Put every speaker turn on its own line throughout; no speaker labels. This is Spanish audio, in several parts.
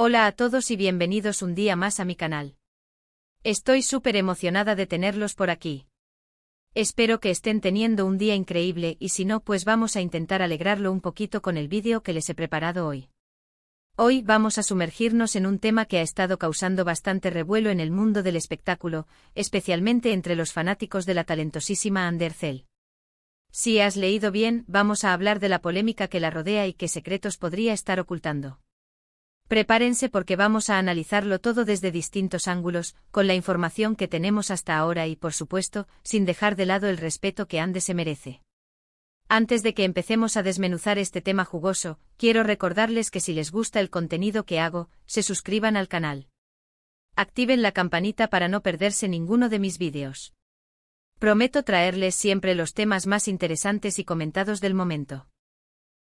Hola a todos y bienvenidos un día más a mi canal. Estoy súper emocionada de tenerlos por aquí. Espero que estén teniendo un día increíble y si no, pues vamos a intentar alegrarlo un poquito con el vídeo que les he preparado hoy. Hoy vamos a sumergirnos en un tema que ha estado causando bastante revuelo en el mundo del espectáculo, especialmente entre los fanáticos de la talentosísima Andercel. Si has leído bien, vamos a hablar de la polémica que la rodea y qué secretos podría estar ocultando. Prepárense porque vamos a analizarlo todo desde distintos ángulos, con la información que tenemos hasta ahora y, por supuesto, sin dejar de lado el respeto que Ande se merece. Antes de que empecemos a desmenuzar este tema jugoso, quiero recordarles que si les gusta el contenido que hago, se suscriban al canal. Activen la campanita para no perderse ninguno de mis vídeos. Prometo traerles siempre los temas más interesantes y comentados del momento.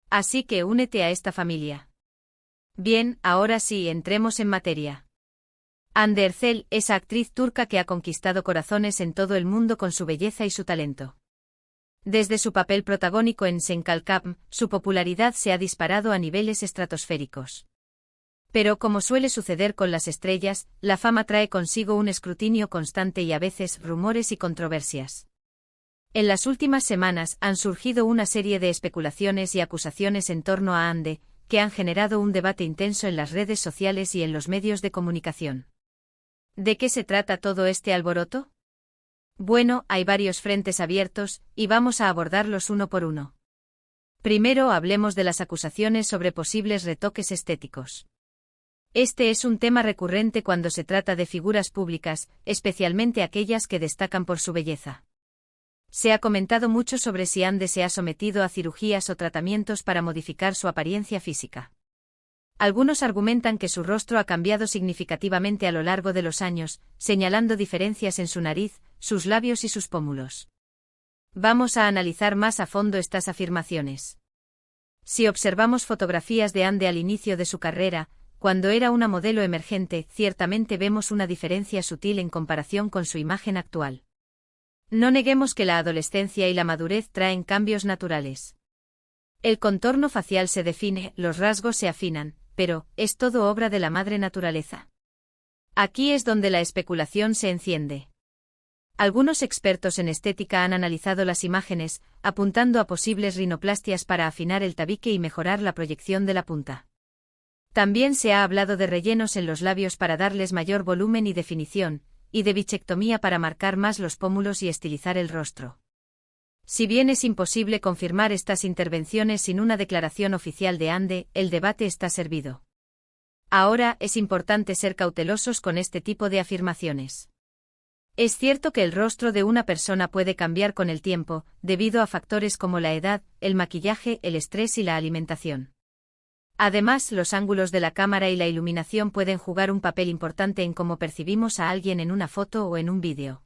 Así que únete a esta familia. Bien, ahora sí, entremos en materia. Andercel, esa actriz turca que ha conquistado corazones en todo el mundo con su belleza y su talento. Desde su papel protagónico en Sen Kalkam, su popularidad se ha disparado a niveles estratosféricos. Pero como suele suceder con las estrellas, la fama trae consigo un escrutinio constante y a veces rumores y controversias. En las últimas semanas han surgido una serie de especulaciones y acusaciones en torno a Ande, que han generado un debate intenso en las redes sociales y en los medios de comunicación. ¿De qué se trata todo este alboroto? Bueno, hay varios frentes abiertos, y vamos a abordarlos uno por uno. Primero hablemos de las acusaciones sobre posibles retoques estéticos. Este es un tema recurrente cuando se trata de figuras públicas, especialmente aquellas que destacan por su belleza. Se ha comentado mucho sobre si Ande se ha sometido a cirugías o tratamientos para modificar su apariencia física. Algunos argumentan que su rostro ha cambiado significativamente a lo largo de los años, señalando diferencias en su nariz, sus labios y sus pómulos. Vamos a analizar más a fondo estas afirmaciones. Si observamos fotografías de Ande al inicio de su carrera, cuando era una modelo emergente, ciertamente vemos una diferencia sutil en comparación con su imagen actual. No neguemos que la adolescencia y la madurez traen cambios naturales. El contorno facial se define, los rasgos se afinan, pero, ¿es todo obra de la madre naturaleza? Aquí es donde la especulación se enciende. Algunos expertos en estética han analizado las imágenes, apuntando a posibles rinoplastias para afinar el tabique y mejorar la proyección de la punta. También se ha hablado de rellenos en los labios para darles mayor volumen y definición, y de bichectomía para marcar más los pómulos y estilizar el rostro. Si bien es imposible confirmar estas intervenciones sin una declaración oficial de Ande, el debate está servido. Ahora, es importante ser cautelosos con este tipo de afirmaciones. Es cierto que el rostro de una persona puede cambiar con el tiempo, debido a factores como la edad, el maquillaje, el estrés y la alimentación. Además, los ángulos de la cámara y la iluminación pueden jugar un papel importante en cómo percibimos a alguien en una foto o en un vídeo.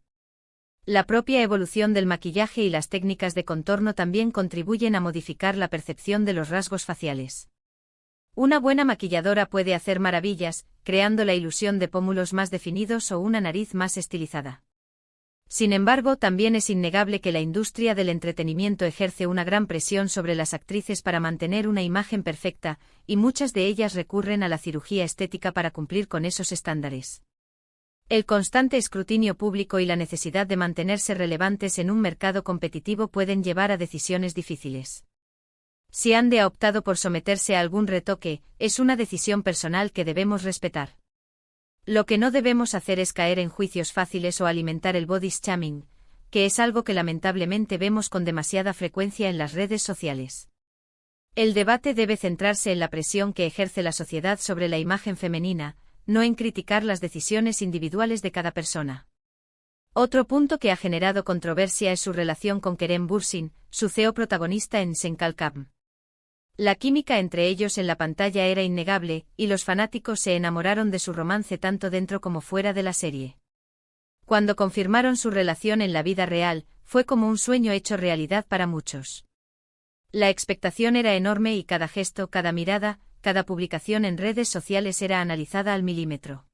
La propia evolución del maquillaje y las técnicas de contorno también contribuyen a modificar la percepción de los rasgos faciales. Una buena maquilladora puede hacer maravillas, creando la ilusión de pómulos más definidos o una nariz más estilizada. Sin embargo, también es innegable que la industria del entretenimiento ejerce una gran presión sobre las actrices para mantener una imagen perfecta, y muchas de ellas recurren a la cirugía estética para cumplir con esos estándares. El constante escrutinio público y la necesidad de mantenerse relevantes en un mercado competitivo pueden llevar a decisiones difíciles. Si Ande ha optado por someterse a algún retoque, es una decisión personal que debemos respetar. Lo que no debemos hacer es caer en juicios fáciles o alimentar el body shaming, que es algo que lamentablemente vemos con demasiada frecuencia en las redes sociales. El debate debe centrarse en la presión que ejerce la sociedad sobre la imagen femenina, no en criticar las decisiones individuales de cada persona. Otro punto que ha generado controversia es su relación con Kerem Bürsin, su CEO protagonista en Sen Kalkam. La química entre ellos en la pantalla era innegable, y los fanáticos se enamoraron de su romance tanto dentro como fuera de la serie. Cuando confirmaron su relación en la vida real, fue como un sueño hecho realidad para muchos. La expectación era enorme y cada gesto, cada mirada, cada publicación en redes sociales era analizada al milímetro.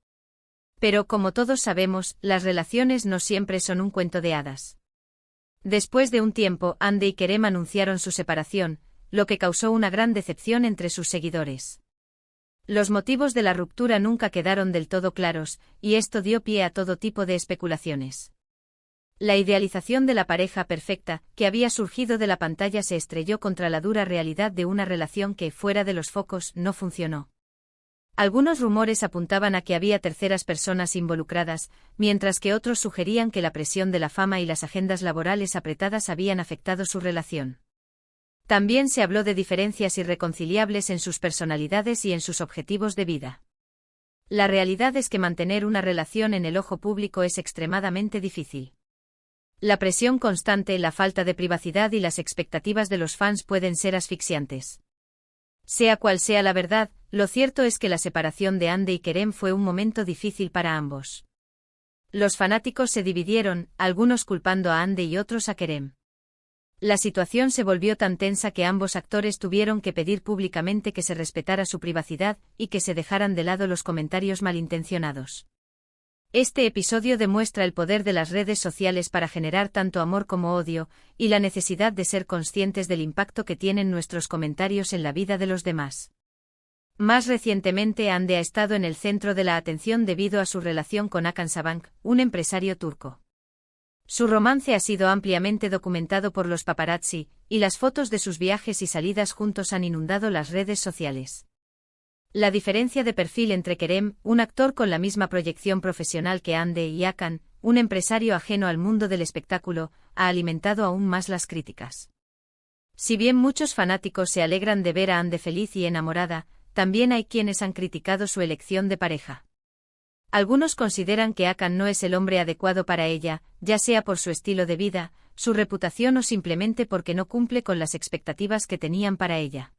Pero como todos sabemos, las relaciones no siempre son un cuento de hadas. Después de un tiempo, Ande y Kerem anunciaron su separación, lo que causó una gran decepción entre sus seguidores. Los motivos de la ruptura nunca quedaron del todo claros, y esto dio pie a todo tipo de especulaciones. La idealización de la pareja perfecta, que había surgido de la pantalla, se estrelló contra la dura realidad de una relación que, fuera de los focos, no funcionó. Algunos rumores apuntaban a que había terceras personas involucradas, mientras que otros sugerían que la presión de la fama y las agendas laborales apretadas habían afectado su relación. También se habló de diferencias irreconciliables en sus personalidades y en sus objetivos de vida. La realidad es que mantener una relación en el ojo público es extremadamente difícil. La presión constante, la falta de privacidad y las expectativas de los fans pueden ser asfixiantes. Sea cual sea la verdad, lo cierto es que la separación de Ande y Kerem fue un momento difícil para ambos. Los fanáticos se dividieron, algunos culpando a Ande y otros a Kerem. La situación se volvió tan tensa que ambos actores tuvieron que pedir públicamente que se respetara su privacidad y que se dejaran de lado los comentarios malintencionados. Este episodio demuestra el poder de las redes sociales para generar tanto amor como odio, y la necesidad de ser conscientes del impacto que tienen nuestros comentarios en la vida de los demás. Más recientemente, Ande ha estado en el centro de la atención debido a su relación con Hakan Sabank, un empresario turco. Su romance ha sido ampliamente documentado por los paparazzi, y las fotos de sus viajes y salidas juntos han inundado las redes sociales. La diferencia de perfil entre Kerem, un actor con la misma proyección profesional que Ande, y Hakan, un empresario ajeno al mundo del espectáculo, ha alimentado aún más las críticas. Si bien muchos fanáticos se alegran de ver a Ande feliz y enamorada, también hay quienes han criticado su elección de pareja. Algunos consideran que Hakan no es el hombre adecuado para ella, ya sea por su estilo de vida, su reputación o simplemente porque no cumple con las expectativas que tenían para ella.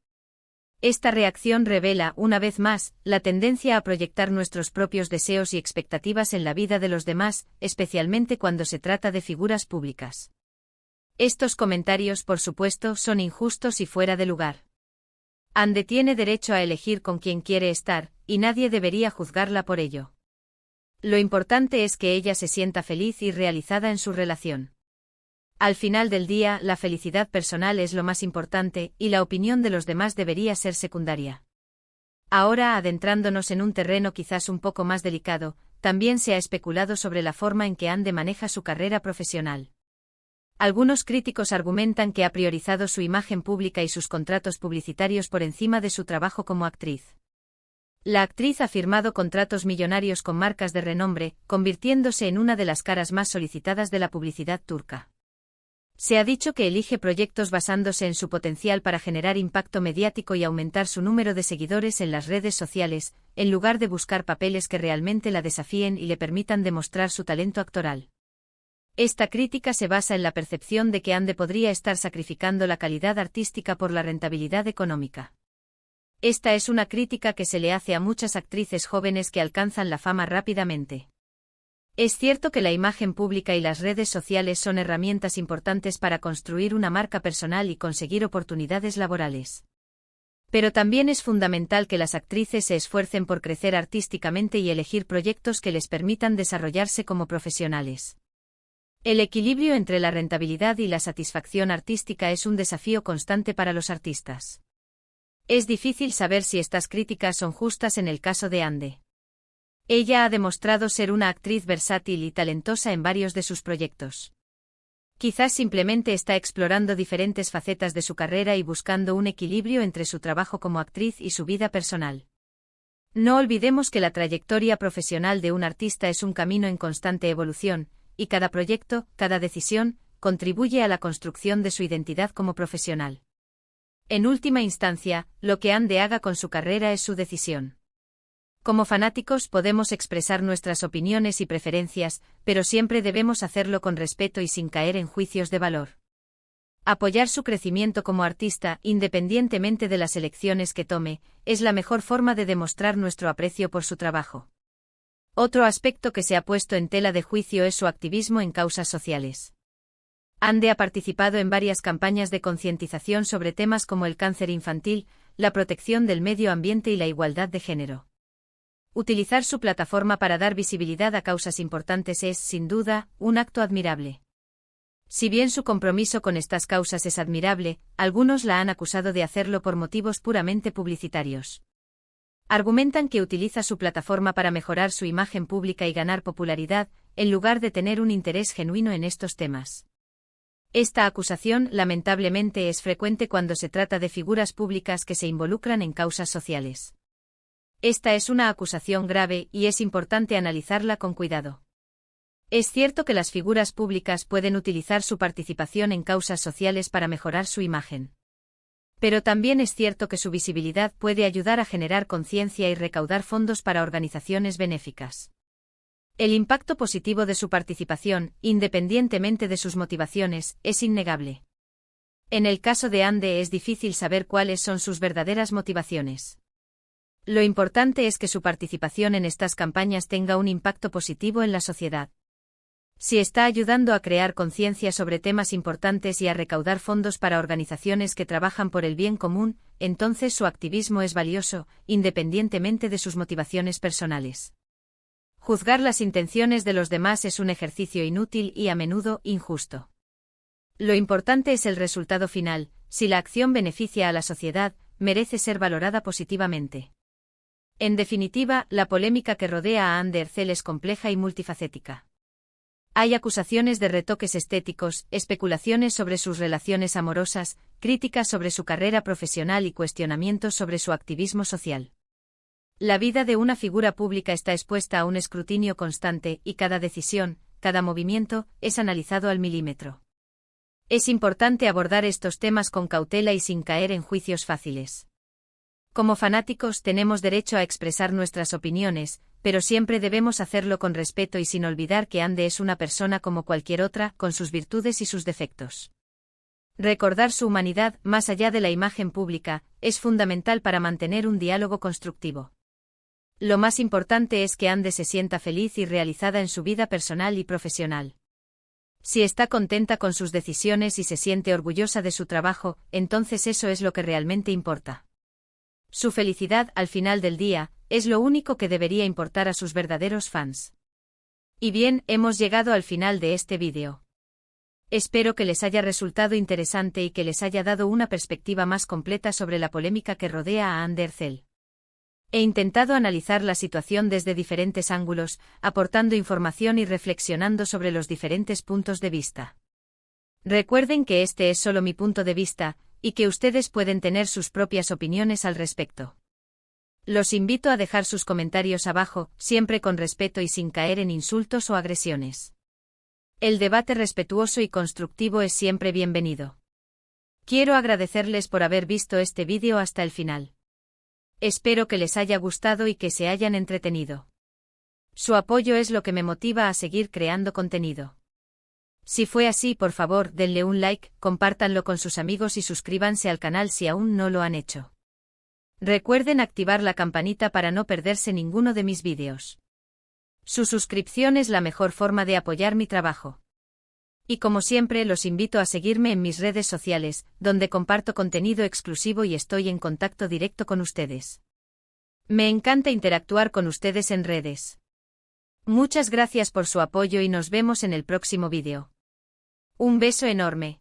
Esta reacción revela, una vez más, la tendencia a proyectar nuestros propios deseos y expectativas en la vida de los demás, especialmente cuando se trata de figuras públicas. Estos comentarios, por supuesto, son injustos y fuera de lugar. Ande tiene derecho a elegir con quién quiere estar, y nadie debería juzgarla por ello. Lo importante es que ella se sienta feliz y realizada en su relación. Al final del día, la felicidad personal es lo más importante, y la opinión de los demás debería ser secundaria. Ahora, adentrándonos en un terreno quizás un poco más delicado, también se ha especulado sobre la forma en que Ande maneja su carrera profesional. Algunos críticos argumentan que ha priorizado su imagen pública y sus contratos publicitarios por encima de su trabajo como actriz. La actriz ha firmado contratos millonarios con marcas de renombre, convirtiéndose en una de las caras más solicitadas de la publicidad turca. Se ha dicho que elige proyectos basándose en su potencial para generar impacto mediático y aumentar su número de seguidores en las redes sociales, en lugar de buscar papeles que realmente la desafíen y le permitan demostrar su talento actoral. Esta crítica se basa en la percepción de que Ande podría estar sacrificando la calidad artística por la rentabilidad económica. Esta es una crítica que se le hace a muchas actrices jóvenes que alcanzan la fama rápidamente. Es cierto que la imagen pública y las redes sociales son herramientas importantes para construir una marca personal y conseguir oportunidades laborales. Pero también es fundamental que las actrices se esfuercen por crecer artísticamente y elegir proyectos que les permitan desarrollarse como profesionales. El equilibrio entre la rentabilidad y la satisfacción artística es un desafío constante para los artistas. Es difícil saber si estas críticas son justas en el caso de Ande. Ella ha demostrado ser una actriz versátil y talentosa en varios de sus proyectos. Quizás simplemente está explorando diferentes facetas de su carrera y buscando un equilibrio entre su trabajo como actriz y su vida personal. No olvidemos que la trayectoria profesional de un artista es un camino en constante evolución, y cada proyecto, cada decisión, contribuye a la construcción de su identidad como profesional. En última instancia, lo que Ande haga con su carrera es su decisión. Como fanáticos podemos expresar nuestras opiniones y preferencias, pero siempre debemos hacerlo con respeto y sin caer en juicios de valor. Apoyar su crecimiento como artista, independientemente de las elecciones que tome, es la mejor forma de demostrar nuestro aprecio por su trabajo. Otro aspecto que se ha puesto en tela de juicio es su activismo en causas sociales. Ande ha participado en varias campañas de concientización sobre temas como el cáncer infantil, la protección del medio ambiente y la igualdad de género. Utilizar su plataforma para dar visibilidad a causas importantes es, sin duda, un acto admirable. Si bien su compromiso con estas causas es admirable, algunos la han acusado de hacerlo por motivos puramente publicitarios. Argumentan que utiliza su plataforma para mejorar su imagen pública y ganar popularidad, en lugar de tener un interés genuino en estos temas. Esta acusación, lamentablemente, es frecuente cuando se trata de figuras públicas que se involucran en causas sociales. Esta es una acusación grave y es importante analizarla con cuidado. Es cierto que las figuras públicas pueden utilizar su participación en causas sociales para mejorar su imagen. Pero también es cierto que su visibilidad puede ayudar a generar conciencia y recaudar fondos para organizaciones benéficas. El impacto positivo de su participación, independientemente de sus motivaciones, es innegable. En el caso de Ande es difícil saber cuáles son sus verdaderas motivaciones. Lo importante es que su participación en estas campañas tenga un impacto positivo en la sociedad. Si está ayudando a crear conciencia sobre temas importantes y a recaudar fondos para organizaciones que trabajan por el bien común, entonces su activismo es valioso, independientemente de sus motivaciones personales. Juzgar las intenciones de los demás es un ejercicio inútil y a menudo injusto. Lo importante es el resultado final. Si la acción beneficia a la sociedad, merece ser valorada positivamente. En definitiva, la polémica que rodea a Ande Ercel es compleja y multifacética. Hay acusaciones de retoques estéticos, especulaciones sobre sus relaciones amorosas, críticas sobre su carrera profesional y cuestionamientos sobre su activismo social. La vida de una figura pública está expuesta a un escrutinio constante y cada decisión, cada movimiento, es analizado al milímetro. Es importante abordar estos temas con cautela y sin caer en juicios fáciles. Como fanáticos tenemos derecho a expresar nuestras opiniones, pero siempre debemos hacerlo con respeto y sin olvidar que Ande es una persona como cualquier otra, con sus virtudes y sus defectos. Recordar su humanidad, más allá de la imagen pública, es fundamental para mantener un diálogo constructivo. Lo más importante es que Ande se sienta feliz y realizada en su vida personal y profesional. Si está contenta con sus decisiones y se siente orgullosa de su trabajo, entonces eso es lo que realmente importa. Su felicidad, al final del día, es lo único que debería importar a sus verdaderos fans. Y bien, hemos llegado al final de este vídeo. Espero que les haya resultado interesante y que les haya dado una perspectiva más completa sobre la polémica que rodea a Ande Ercel. He intentado analizar la situación desde diferentes ángulos, aportando información y reflexionando sobre los diferentes puntos de vista. Recuerden que este es solo mi punto de vista, y que ustedes pueden tener sus propias opiniones al respecto. Los invito a dejar sus comentarios abajo, siempre con respeto y sin caer en insultos o agresiones. El debate respetuoso y constructivo es siempre bienvenido. Quiero agradecerles por haber visto este vídeo hasta el final. Espero que les haya gustado y que se hayan entretenido. Su apoyo es lo que me motiva a seguir creando contenido. Si fue así, por favor, denle un like, compártanlo con sus amigos y suscríbanse al canal si aún no lo han hecho. Recuerden activar la campanita para no perderse ninguno de mis vídeos. Su suscripción es la mejor forma de apoyar mi trabajo. Y como siempre, los invito a seguirme en mis redes sociales, donde comparto contenido exclusivo y estoy en contacto directo con ustedes. Me encanta interactuar con ustedes en redes. Muchas gracias por su apoyo y nos vemos en el próximo vídeo. Un beso enorme.